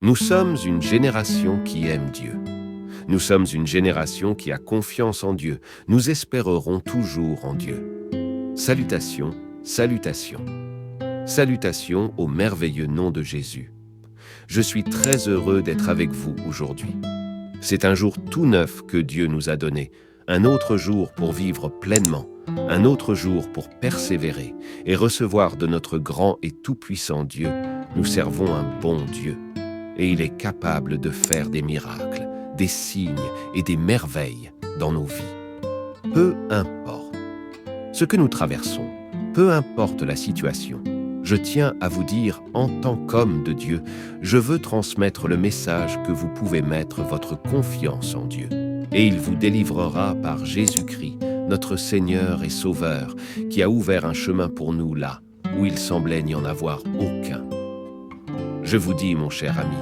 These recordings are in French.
Nous sommes une génération qui aime Dieu. Nous sommes une génération qui a confiance en Dieu. Nous espérerons toujours en Dieu. Salutations, salutations. Salutations au merveilleux nom de Jésus. Je suis très heureux d'être avec vous aujourd'hui. C'est un jour tout neuf que Dieu nous a donné, un autre jour pour vivre pleinement, un autre jour pour persévérer et recevoir de notre grand et tout-puissant Dieu. Nous servons un bon Dieu et il est capable de faire des miracles, des signes et des merveilles dans nos vies. Peu importe ce que nous traversons, peu importe la situation, je tiens à vous dire, en tant qu'homme de Dieu, je veux transmettre le message que vous pouvez mettre votre confiance en Dieu. Et il vous délivrera par Jésus-Christ, notre Seigneur et Sauveur, qui a ouvert un chemin pour nous là, où il semblait n'y en avoir aucun. Je vous dis, mon cher ami,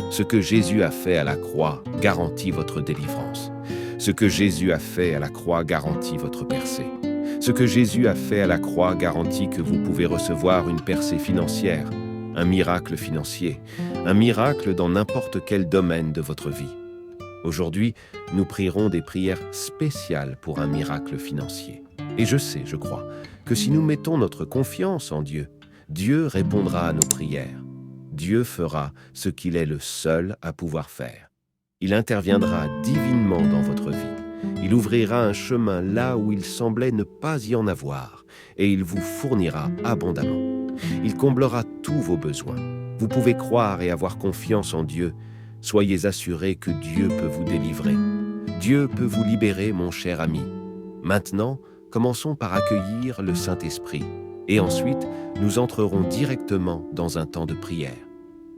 ce que Jésus a fait à la croix garantit votre délivrance. Ce que Jésus a fait à la croix garantit votre percée. Ce que Jésus a fait à la croix garantit que vous pouvez recevoir une percée financière, un miracle financier, un miracle dans n'importe quel domaine de votre vie. Aujourd'hui, nous prierons des prières spéciales pour un miracle financier. Et je crois, que si nous mettons notre confiance en Dieu, Dieu répondra à nos prières. Dieu fera ce qu'il est le seul à pouvoir faire. Il interviendra divinement dans votre vie. Il ouvrira un chemin là où il semblait ne pas y en avoir, et il vous fournira abondamment. Il comblera tous vos besoins. Vous pouvez croire et avoir confiance en Dieu. Soyez assurés que Dieu peut vous délivrer. Dieu peut vous libérer, mon cher ami. Maintenant, commençons par accueillir le Saint-Esprit, et ensuite, nous entrerons directement dans un temps de prière.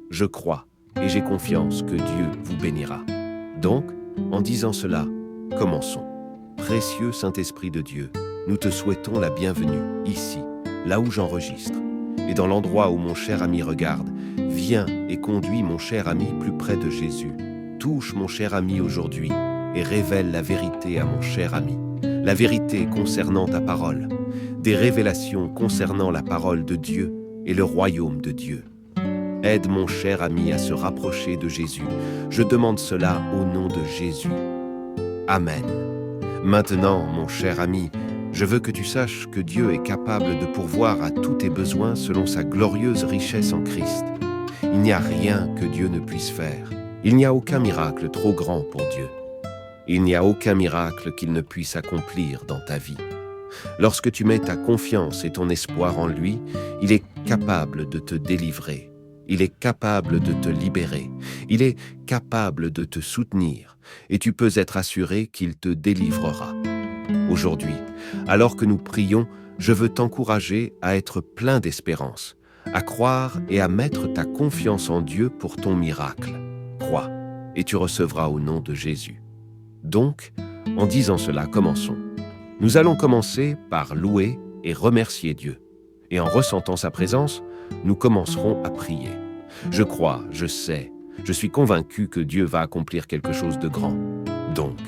Je crois et j'ai confiance que Dieu vous bénira. Donc, en disant cela, commençons. Précieux Saint-Esprit de Dieu, nous te souhaitons la bienvenue ici, là où j'enregistre. Et dans l'endroit où mon cher ami regarde, viens et conduis mon cher ami plus près de Jésus. Touche mon cher ami aujourd'hui et révèle la vérité à mon cher ami. La vérité concernant ta parole. Des révélations concernant la parole de Dieu et le royaume de Dieu. Aide mon cher ami à se rapprocher de Jésus. Je demande cela au nom de Jésus. Amen. Maintenant, mon cher ami, je veux que tu saches que Dieu est capable de pourvoir à tous tes besoins selon sa glorieuse richesse en Christ. Il n'y a rien que Dieu ne puisse faire. Il n'y a aucun miracle trop grand pour Dieu. Il n'y a aucun miracle qu'il ne puisse accomplir dans ta vie. Lorsque tu mets ta confiance et ton espoir en lui, il est capable de te délivrer. Il est capable de te libérer. Il est capable de te soutenir. Et tu peux être assuré qu'il te délivrera. Aujourd'hui, alors que nous prions, je veux t'encourager à être plein d'espérance, à croire et à mettre ta confiance en Dieu pour ton miracle. Crois, et tu recevras au nom de Jésus. Donc, en disant cela, commençons. Nous allons commencer par louer et remercier Dieu. Et en ressentant sa présence, nous commencerons à prier. Je crois, je sais, je suis convaincu que Dieu va accomplir quelque chose de grand. Donc,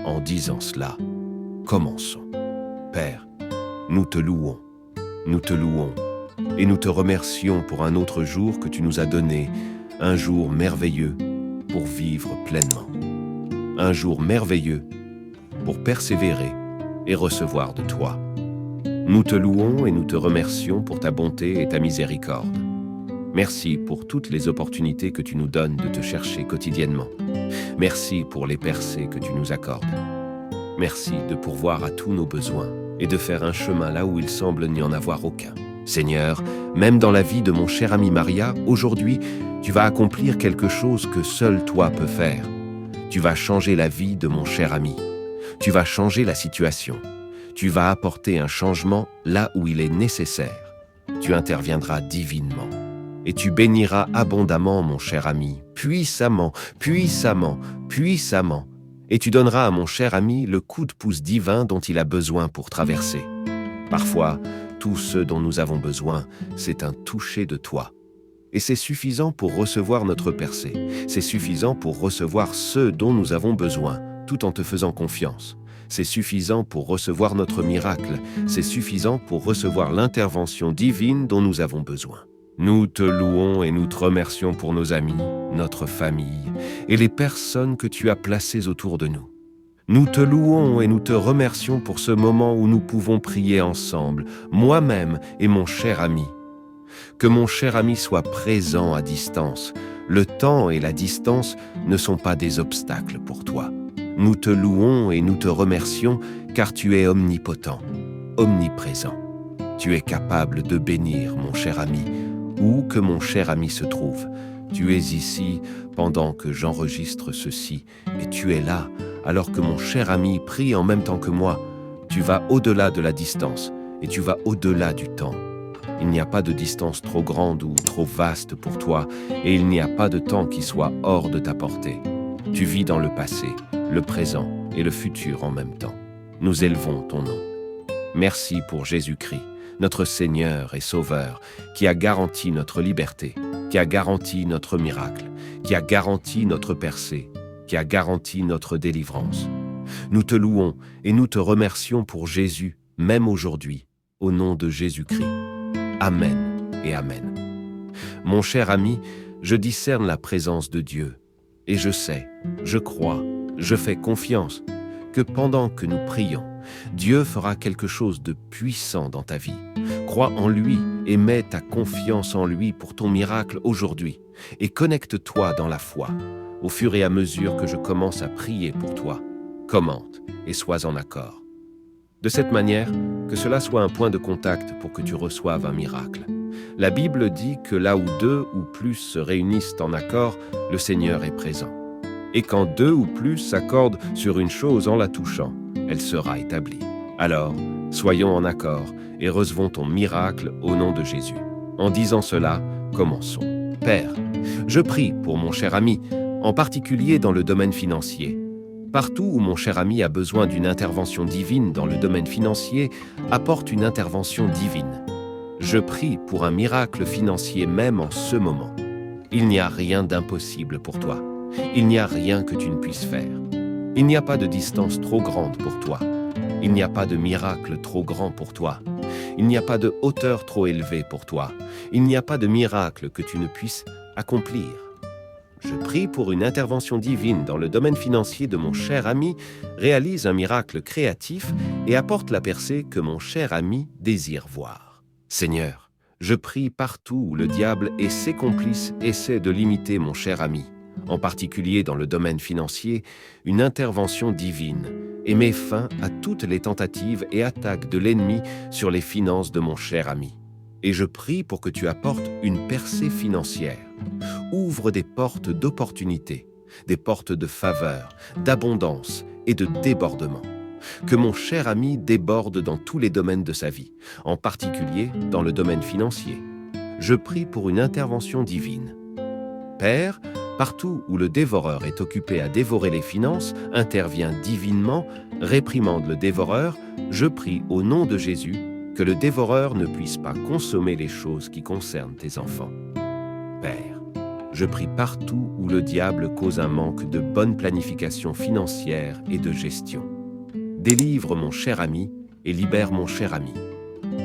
en disant cela, commençons. Père, nous te louons et nous te remercions pour un autre jour que tu nous as donné, un jour merveilleux pour vivre pleinement. Un jour merveilleux pour persévérer et recevoir de toi. Nous te louons et nous te remercions pour ta bonté et ta miséricorde. Merci pour toutes les opportunités que tu nous donnes de te chercher quotidiennement. Merci pour les percées que tu nous accordes. Merci de pourvoir à tous nos besoins et de faire un chemin là où il semble n'y en avoir aucun. Seigneur, même dans la vie de mon cher ami Maria, aujourd'hui, tu vas accomplir quelque chose que seul toi peux faire. Tu vas changer la vie de mon cher ami. Tu vas changer la situation. Tu vas apporter un changement là où il est nécessaire. Tu interviendras divinement. Et tu béniras abondamment, mon cher ami, puissamment, puissamment, puissamment. Et tu donneras à mon cher ami le coup de pouce divin dont il a besoin pour traverser. Parfois, tout ce dont nous avons besoin, c'est un toucher de toi. Et c'est suffisant pour recevoir notre percée. C'est suffisant pour recevoir ce dont nous avons besoin, tout en te faisant confiance. C'est suffisant pour recevoir notre miracle. C'est suffisant pour recevoir l'intervention divine dont nous avons besoin. Nous te louons et nous te remercions pour nos amis, notre famille et les personnes que tu as placées autour de nous. Nous te louons et nous te remercions pour ce moment où nous pouvons prier ensemble, moi-même et mon cher ami. Que mon cher ami soit présent à distance. Le temps et la distance ne sont pas des obstacles pour toi. Nous te louons et nous te remercions car tu es omnipotent, omniprésent. Tu es capable de bénir mon cher ami, où que mon cher ami se trouve. Tu es ici pendant que j'enregistre ceci et tu es là alors que mon cher ami prie en même temps que moi. Tu vas au-delà de la distance et tu vas au-delà du temps. Il n'y a pas de distance trop grande ou trop vaste pour toi et il n'y a pas de temps qui soit hors de ta portée. Tu vis dans le passé, le présent et le futur en même temps. Nous élevons ton nom. Merci pour Jésus-Christ, notre Seigneur et Sauveur, qui a garanti notre liberté, qui a garanti notre miracle, qui a garanti notre percée, qui a garanti notre délivrance. Nous te louons et nous te remercions pour Jésus, même aujourd'hui, au nom de Jésus-Christ. Amen et Amen. Mon cher ami, je discerne la présence de Dieu et je sais, je crois, je fais confiance que pendant que nous prions, Dieu fera quelque chose de puissant dans ta vie. Crois en lui et mets ta confiance en lui pour ton miracle aujourd'hui et connecte-toi dans la foi au fur et à mesure que je commence à prier pour toi. Commente et sois en accord. De cette manière, que cela soit un point de contact pour que tu reçoives un miracle. La Bible dit que là où 2 ou plus se réunissent en accord, le Seigneur est présent. Et quand 2 ou plus s'accordent sur une chose en la touchant, elle sera établie. Alors, soyons en accord et recevons ton miracle au nom de Jésus. En disant cela, commençons. Père, je prie pour mon cher ami, en particulier dans le domaine financier. Partout où mon cher ami a besoin d'une intervention divine dans le domaine financier, apporte une intervention divine. Je prie pour un miracle financier même en ce moment. Il n'y a rien d'impossible pour toi. Il n'y a rien que tu ne puisses faire. Il n'y a pas de distance trop grande pour toi. Il n'y a pas de miracle trop grand pour toi. Il n'y a pas de hauteur trop élevée pour toi. Il n'y a pas de miracle que tu ne puisses accomplir. Je prie pour une intervention divine dans le domaine financier de mon cher ami, réalise un miracle créatif et apporte la percée que mon cher ami désire voir. Seigneur, je prie partout où le diable et ses complices essaient de limiter mon cher ami, en particulier dans le domaine financier, une intervention divine et met fin à toutes les tentatives et attaques de l'ennemi sur les finances de mon cher ami. Et je prie pour que tu apportes une percée financière. Ouvre des portes d'opportunité, des portes de faveur, d'abondance et de débordement. Que mon cher ami déborde dans tous les domaines de sa vie, en particulier dans le domaine financier. Je prie pour une intervention divine. Père, partout où le dévoreur est occupé à dévorer les finances, intervient divinement, réprimande le dévoreur, je prie au nom de Jésus que le dévoreur ne puisse pas consommer les choses qui concernent tes enfants. Père, je prie partout où le diable cause un manque de bonne planification financière et de gestion. Délivre mon cher ami et libère mon cher ami.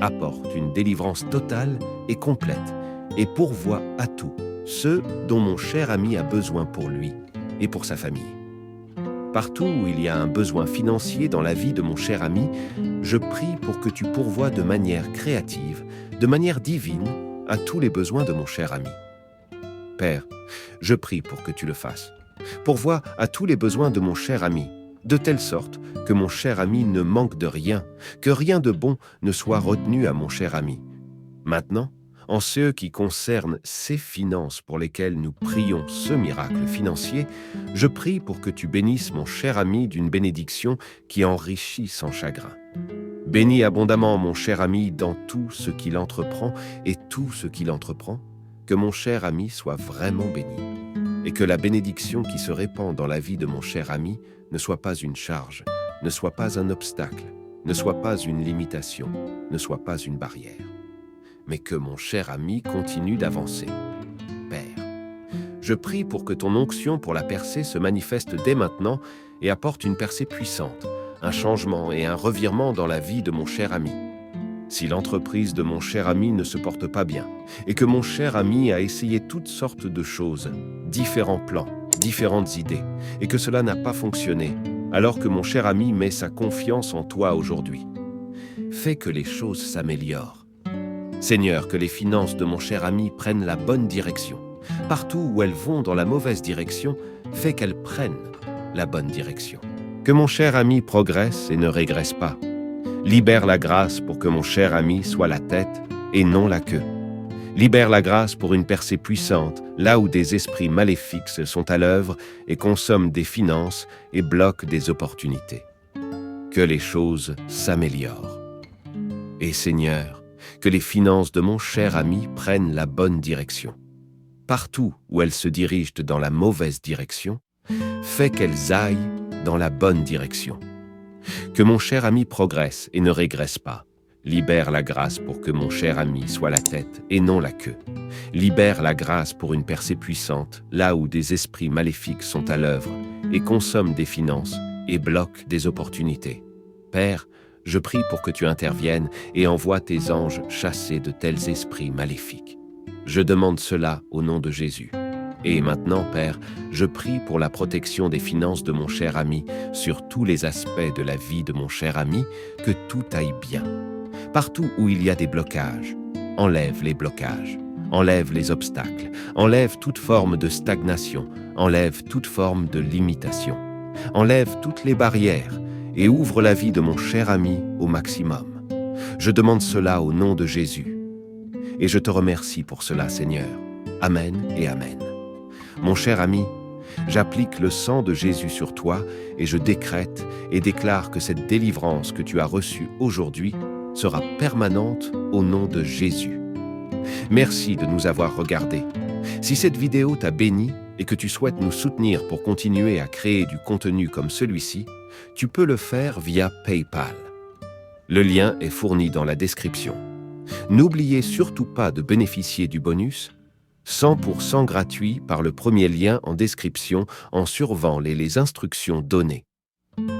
Apporte une délivrance totale et complète et pourvois à tout ce dont mon cher ami a besoin pour lui et pour sa famille. Partout où il y a un besoin financier dans la vie de mon cher ami, je prie pour que tu pourvoies de manière créative, de manière divine, à tous les besoins de mon cher ami. Père, je prie pour que tu le fasses. Pourvois à tous les besoins de mon cher ami, de telle sorte que mon cher ami ne manque de rien, que rien de bon ne soit retenu à mon cher ami. Maintenant, en ce qui concerne ces finances pour lesquelles nous prions ce miracle financier, je prie pour que tu bénisses mon cher ami d'une bénédiction qui enrichit sans chagrin. Bénis abondamment mon cher ami dans tout ce qu'il entreprend et tout ce qu'il entreprend, que mon cher ami soit vraiment béni, et que la bénédiction qui se répand dans la vie de mon cher ami ne soit pas une charge, ne soit pas un obstacle, ne soit pas une limitation, ne soit pas une barrière, mais que mon cher ami continue d'avancer. Père, je prie pour que ton onction pour la percée se manifeste dès maintenant et apporte une percée puissante, un changement et un revirement dans la vie de mon cher ami. Si l'entreprise de mon cher ami ne se porte pas bien et que mon cher ami a essayé toutes sortes de choses, différents plans, différentes idées, et que cela n'a pas fonctionné, alors que mon cher ami met sa confiance en toi aujourd'hui, fais que les choses s'améliorent. Seigneur, que les finances de mon cher ami prennent la bonne direction. Partout où elles vont dans la mauvaise direction, fais qu'elles prennent la bonne direction. Que mon cher ami progresse et ne régresse pas. Libère la grâce pour que mon cher ami soit la tête et non la queue. Libère la grâce pour une percée puissante, là où des esprits maléfiques sont à l'œuvre et consomment des finances et bloquent des opportunités. Que les choses s'améliorent. Et Seigneur, que les finances de mon cher ami prennent la bonne direction. Partout où elles se dirigent dans la mauvaise direction, fais qu'elles aillent dans la bonne direction. Que mon cher ami progresse et ne régresse pas. Libère la grâce pour que mon cher ami soit la tête et non la queue. Libère la grâce pour une percée puissante, là où des esprits maléfiques sont à l'œuvre et consomment des finances et bloquent des opportunités. Père, je prie pour que tu interviennes et envoies tes anges chasser de tels esprits maléfiques. Je demande cela au nom de Jésus. Et maintenant, Père, je prie pour la protection des finances de mon cher ami sur tous les aspects de la vie de mon cher ami, que tout aille bien. Partout où il y a des blocages, enlève les blocages, enlève les obstacles, enlève toute forme de stagnation, enlève toute forme de limitation, enlève toutes les barrières et ouvre la vie de mon cher ami au maximum. Je demande cela au nom de Jésus. Et je te remercie pour cela, Seigneur. Amen et Amen. Mon cher ami, j'applique le sang de Jésus sur toi et je décrète et déclare que cette délivrance que tu as reçue aujourd'hui sera permanente au nom de Jésus. Merci de nous avoir regardés. Si cette vidéo t'a béni et que tu souhaites nous soutenir pour continuer à créer du contenu comme celui-ci, tu peux le faire via PayPal. Le lien est fourni dans la description. N'oubliez surtout pas de bénéficier du bonus 100% gratuit par le premier lien en description en suivant les instructions données.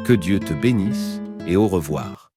Que Dieu te bénisse et au revoir.